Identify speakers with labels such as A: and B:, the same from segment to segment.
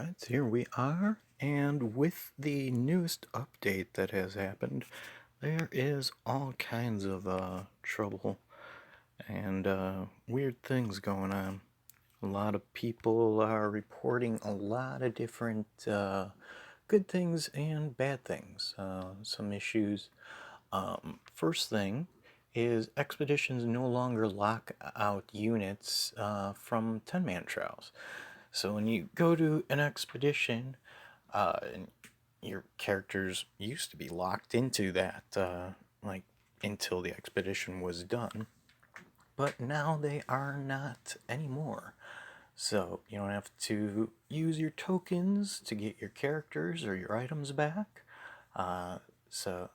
A: Alright, here we are, and with the newest update that has happened, there is all kinds of trouble and weird things going on. A lot of people are reporting a lot of different good things and bad things, some issues. First thing is expeditions no longer lock out units from 10-man trials. So when you go to an expedition, and your characters used to be locked into that, like until the expedition was done, but now they are not anymore. So you don't have to use your tokens to get your characters or your items back. So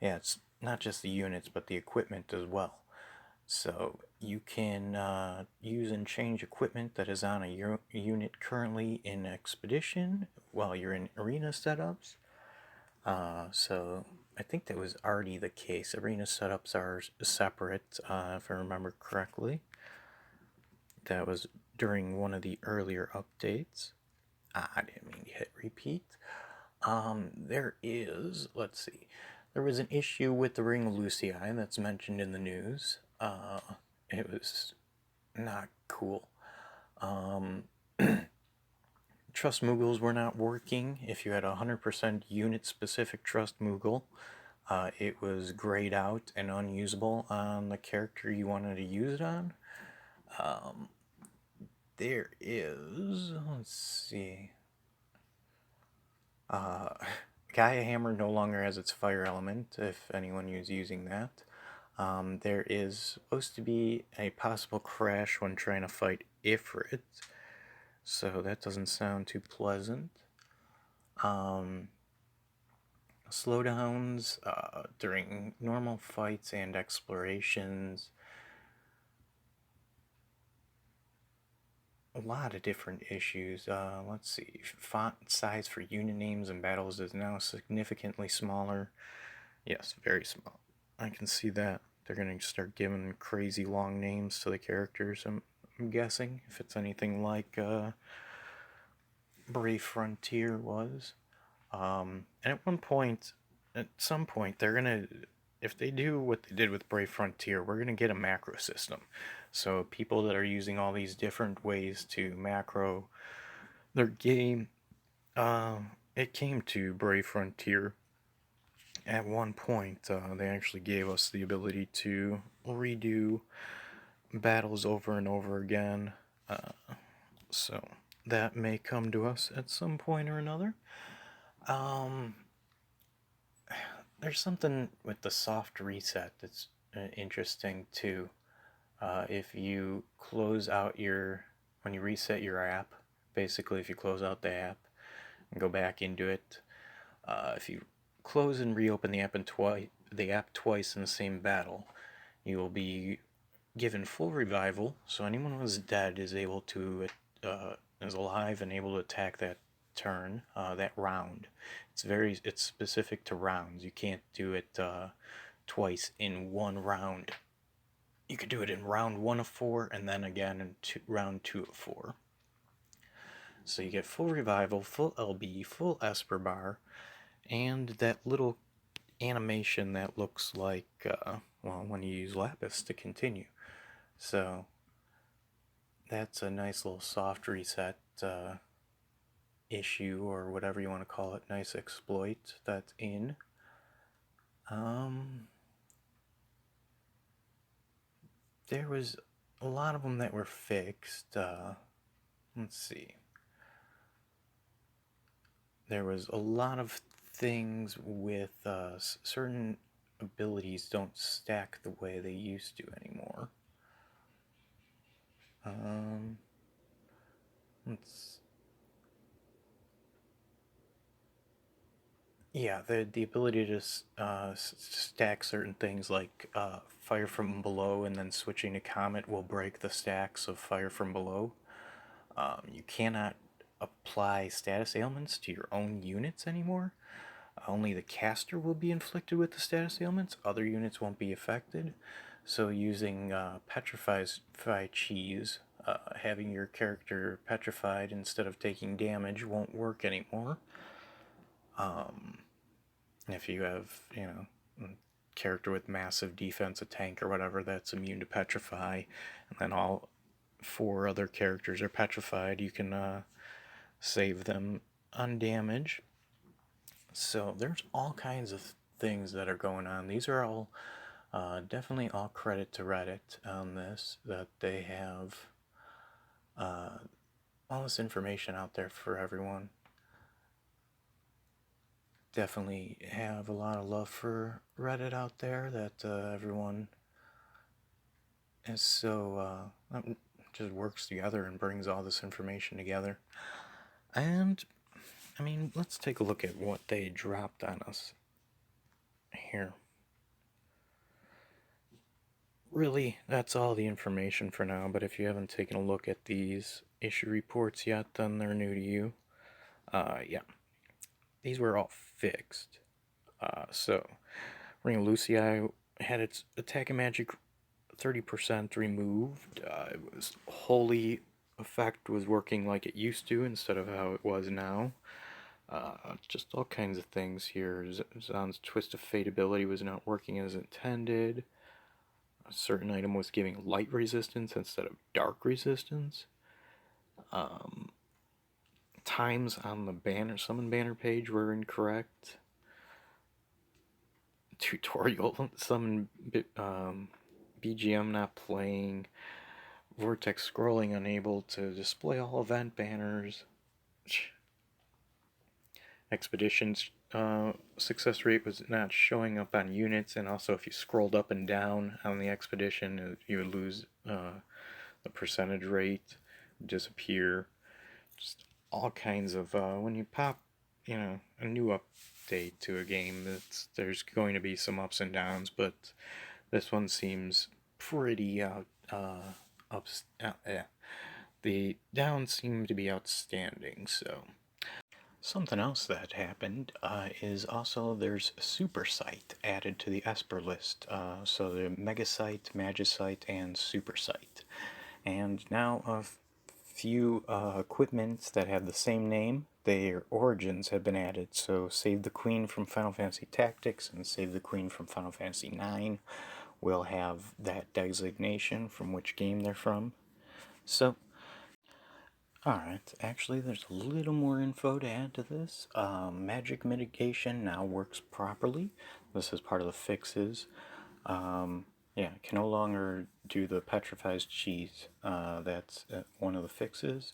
A: yeah, it's not just the units, but the equipment as well. So you can use and change equipment that is on a unit currently in Expedition while you're in arena setups. So I think that was already the case. Arena setups are separate, if I remember correctly. That was during one of the earlier updates. I didn't mean to hit repeat. Let's see, there was an issue with the Ring of Lucii that's mentioned in the news. It was not cool. Trust Moogles were not working. If you had 100% unit-specific Trust Moogle, it was grayed out and unusable on the character you wanted to use it on. Let's see, Gaia Hammer no longer has its fire element, if anyone is using that. There is supposed to be a possible crash when trying to fight Ifrit, so that doesn't sound too pleasant. Slowdowns during normal fights and explorations. A lot of different issues. Let's see. Font size for unit names and battles is now significantly smaller. Yes, very small. I can see that. They're going to start giving crazy long names to the characters, I'm guessing, if it's anything like Brave Frontier was. And at some point, they're going to, if they do what they did with Brave Frontier, we're going to get a macro system. So people that are using all these different ways to macro their game, it came to Brave Frontier. At one point, they actually gave us the ability to redo battles over and over again. So that may come to us at some point or another. There's something with the soft reset that's interesting too. If you close out when you reset your app, basically if you close out the app and go back into it, if you close and reopen the app twice in the same battle, you will be given full revival. So anyone who's dead is is alive and able to attack that turn, that round. It's specific to rounds. You can't do it twice in one round. You could do it in round 1 of 4 and then again in round 2 of 4. So you get full revival, full LB, full Esper bar, and that little animation that looks like, when you use Lapis to continue. So that's a nice little soft reset issue, or whatever you want to call it, nice exploit that's in. There was a lot of them that were fixed. Let's see. There was a lot of things with certain abilities don't stack the way they used to anymore. The ability to stack certain things like Fire from Below and then switching to Comet will break the stacks of Fire from Below. You cannot apply status ailments to your own units anymore. Only the caster will be inflicted with the status ailments. Other units won't be affected. So using Petrified Cheese having your character petrified instead of taking damage won't work anymore. If you have, a character with massive defense, a tank or whatever, that's immune to petrify, and then all 4 other characters are petrified, you can save them on damage. So there's all kinds of things that are going on. These are all definitely all credit to Reddit on this, that they have all this information out there for everyone. Definitely have a lot of love for Reddit out there, that everyone is so just works together and brings all this information together. And I mean, let's take a look at what they dropped on us here. Really, that's all the information for now, but if you haven't taken a look at these issue reports yet, then they're new to you. Yeah. These were all fixed. So, Ring of Lucia had its attack and magic 30% removed. It was Holy effect was working like it used to instead of how it was now. Just all kinds of things here. Zahn's Twist of Fate ability was not working as intended. A certain item was giving light resistance instead of dark resistance. Times on the summon banner page were incorrect. Tutorial summon BGM not playing. Vortex scrolling unable to display all event banners. Expeditions success rate was not showing up on units, and also if you scrolled up and down on the expedition, you would lose the percentage rate, disappear. Just all kinds of when you pop, a new update to a game, there's going to be some ups and downs, but this one seems pretty the downs seem to be outstanding. So something else that happened is also there's Super Site added to the Esper list. So the Mega Site, Magisite, and Super Site. And now a few equipments that have the same name, their origins have been added. So Save the Queen from Final Fantasy Tactics and Save the Queen from Final Fantasy IX will have that designation from which game they're from. So alright, actually there's a little more info to add to this. Magic mitigation now works properly. This is part of the fixes. Yeah, can no longer do the petrified cheese. That's one of the fixes.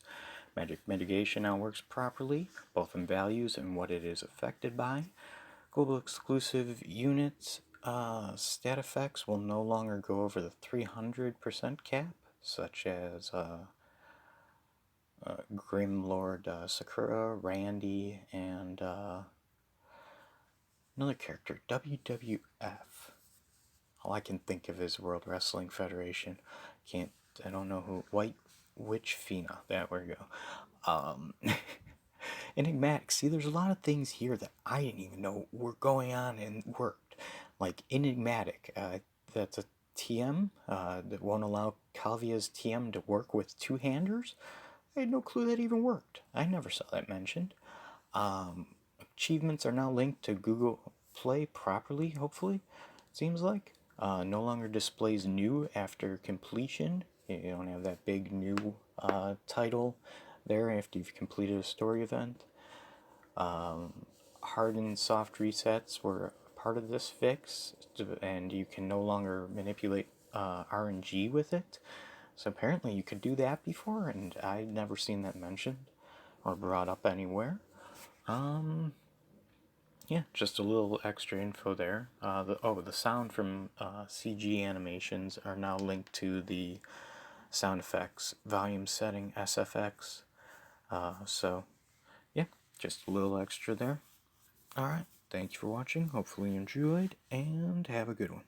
A: Magic mitigation now works properly, both in values and what it is affected by. Global exclusive units stat effects will no longer go over the 300% cap, such as Grimlord Sakura, Randy, and another character, WWF. All I can think of is World Wrestling Federation. I don't know who. White Witch Fina. There we go. Enigmatic. See, there's a lot of things here that I didn't even know were going on and worked. Like Enigmatic. That's a TM that won't allow Calvia's TM to work with two-handers. I had no clue that even worked. I never saw that mentioned. Achievements are now linked to Google Play properly, hopefully, seems like. No longer displays new after completion. You don't have that big new title there after you've completed a story event. Hard and soft resets were part of this fix, and you can no longer manipulate RNG with it. So apparently you could do that before, and I'd never seen that mentioned or brought up anywhere. Yeah, just a little extra info there. The sound from CG animations are now linked to the sound effects volume setting SFX. So, yeah, just a little extra there. Alright, thank you for watching. Hopefully you enjoyed, and have a good one.